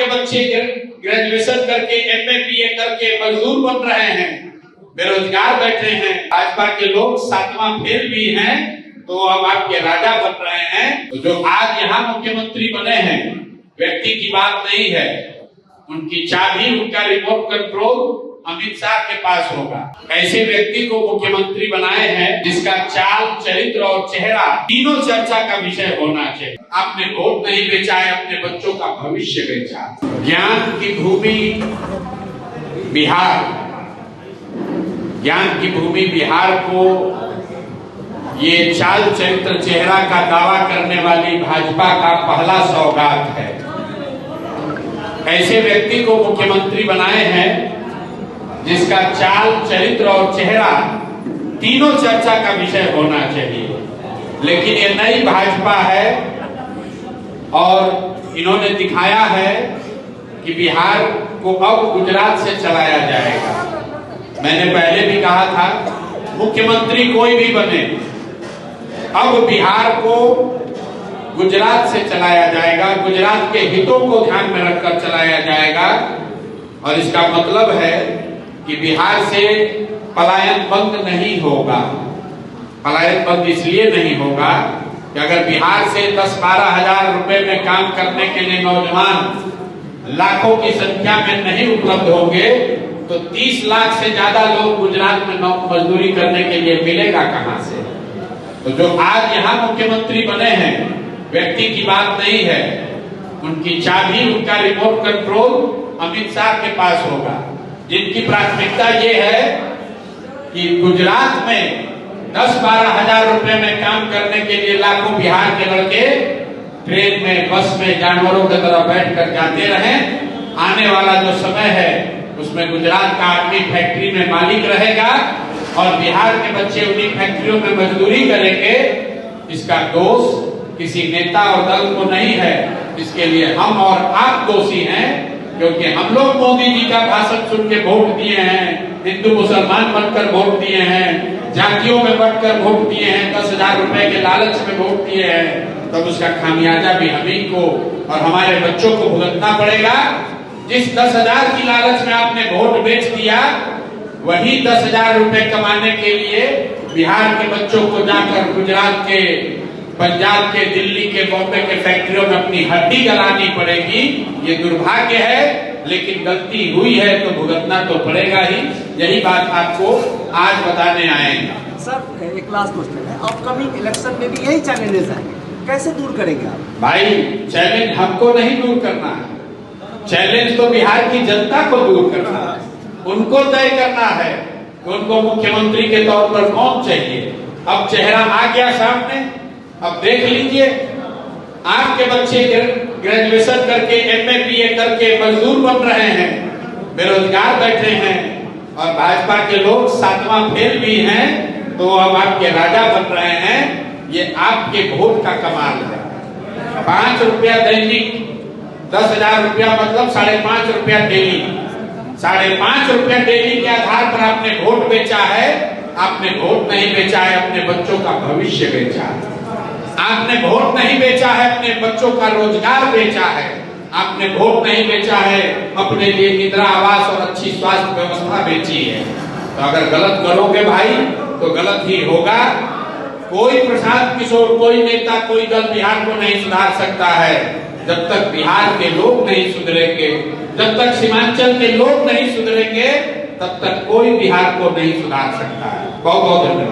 के बच्चे ग्रेजुएशन करके एमए बीए करके मजदूर बन रहे हैं, बेरोजगार बैठे हैं। भाजपा के लोग 7वां फेल भी हैं तो अब आपके राजा बन रहे हैं। तो जो आज यहाँ मुख्यमंत्री बने हैं, व्यक्ति की बात नहीं है, उनकी चाबी, उनका रिमोट कंट्रोल अमित शाह के पास होगा। ऐसे व्यक्ति को मुख्यमंत्री बनाए हैं जिसका चाल, चरित्र और चेहरा तीनों चर्चा का विषय होना चाहिए। आपने वोट नहीं बेचा है, अपने बच्चों का भविष्य बेचा। ज्ञान की भूमि बिहार, ज्ञान की भूमि बिहार को ये चाल, चरित्र, चेहरा का दावा करने वाली भाजपा का पहला सौगात है। ऐसे व्यक्ति को मुख्यमंत्री बनाए हैं जिसका चाल, चरित्र और चेहरा तीनों चर्चा का विषय होना चाहिए। लेकिन ये नई भाजपा है और इन्होंने दिखाया है कि बिहार को अब गुजरात से चलाया जाएगा। मैंने पहले भी कहा था, मुख्यमंत्री कोई भी बने, अब बिहार को गुजरात से चलाया जाएगा, गुजरात के हितों को ध्यान में रखकर चलाया जाएगा। और इसका मतलब है कि बिहार से पलायन बंद नहीं होगा। पलायन बंद इसलिए नहीं होगा कि अगर बिहार से 10-12 हजार रुपए में काम करने के लिए नौजवान लाखों की संख्या में नहीं उपलब्ध होंगे तो 30 लाख से ज्यादा लोग गुजरात में मजदूरी करने के लिए मिलेगा कहां से। तो जो आज यहाँ मुख्यमंत्री बने हैं, व्यक्ति की बात नहीं है, उनकी चाबी, उनका रिमोट कंट्रोल अमित शाह के पास होगा, जिनकी प्राथमिकता ये है कि गुजरात में 10-12 हजार रुपए में काम करने के लिए लाखों बिहार के लड़के ट्रेन में, बस में जानवरों की तरह बैठकर जाते रहें। आने वाला जो समय है उसमें गुजरात का आदमी फैक्ट्री में मालिक रहेगा और बिहार के बच्चे उन्हीं फैक्ट्रियों में मजदूरी करेंगे। इसका दोष किसी नेता और दल को नहीं है, इसके लिए हम और आप दोषी हैं, क्योंकि हम लोग मोदी जी का भाषण सुन के वोट दिए हैं, हिंदू मुसलमान बनकर वोट दिए हैं, जातियों में बढ़कर वोट दिए हैं, 10 हजार रुपए के लालच में वोट दिए हैं। तब उसका खामियाजा भी हम ही को और हमारे बच्चों को भुगतना पड़ेगा। जिस 10 हजार की लालच में आपने वोट बेच दिया, वही 10 हजार रुपए कमाने के लिए बिहार के बच्चों को जाकर गुजरात के, पंजाब के, दिल्ली के, बॉम्बे के फैक्ट्रियों में अपनी हड्डी गलानी पड़ेगी। ये दुर्भाग्य है, लेकिन गलती हुई है तो भुगतना तो पड़ेगा ही। यही बात आपको आज बताने आए हैं। सर, एक लास्ट क्वेश्चन है, अपकमिंग इलेक्शन में भी यही चैलेंजेस आएंगे, कैसे दूर करेंगे आप? भाई, चैलेंज हमको नहीं दूर करना है, चैलेंज तो बिहार की जनता को दूर करना है। उनको तय करना है कि उनको मुख्यमंत्री के तौर पर कौन चाहिए। अब चेहरा आ गया सामने, अब देख लीजिए, आपके बच्चे ग्रेजुएशन करके एमए बीए करके मजदूर बन रहे हैं, बेरोजगार बैठे हैं और भाजपा के लोग 7वां फेल भी हैं तो अब आपके राजा बन रहे हैं। ये आपके वोट का कमाल है। 5 रुपया दैनिक, 10 हजार रुपया मतलब 5.5 रुपया डेली, 5.5 रुपया डेली के आधार पर आपने वोट बेचा है। आपने वोट नहीं बेचा है, अपने बच्चों का भविष्य बेचा है। आपने वोट नहीं बेचा है, अपने बच्चों का रोजगार बेचा है। आपने वोट नहीं बेचा है, अपने लिए इंदिरा आवास और अच्छी स्वास्थ्य व्यवस्था बेची है। तो अगर गलत करोगे भाई तो गलत ही होगा। कोई प्रशांत किशोर, कोई नेता, कोई दल बिहार को नहीं सुधार सकता है जब तक बिहार के लोग नहीं सुधरेंगे, जब तक सीमांचल के लोग नहीं सुधरेंगे, तब तक कोई बिहार को नहीं सुधार सकता है। बहुत बहुत धन्यवाद।